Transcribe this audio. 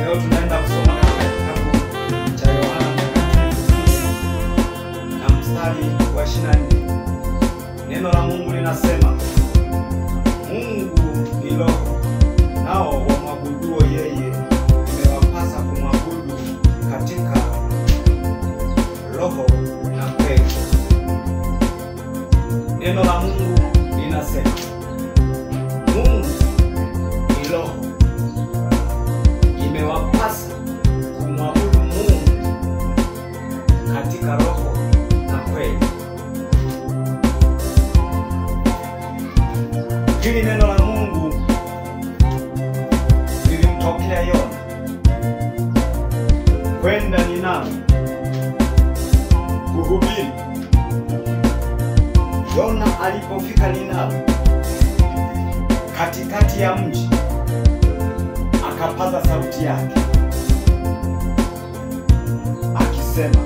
Leo tunaenda kusoma katika kitabu cha Yohana Mtakatifu na mstari wa 24. Neno la Mungu linasema, Mungu ni roho, nao wamwabuduo yeye imewapasa kumwabudu katika roho na kweli. Neno la Mungu linasema, Mungu ni roho, imewapasa kumwabudu Mungu katika roho na kweli. Hili neno la Mungu lilimtokea Yona kwenda Ninawi kuhubiri. Yona alipofika Ninawi, katikati ya mji, akapaza sauti yake akisema,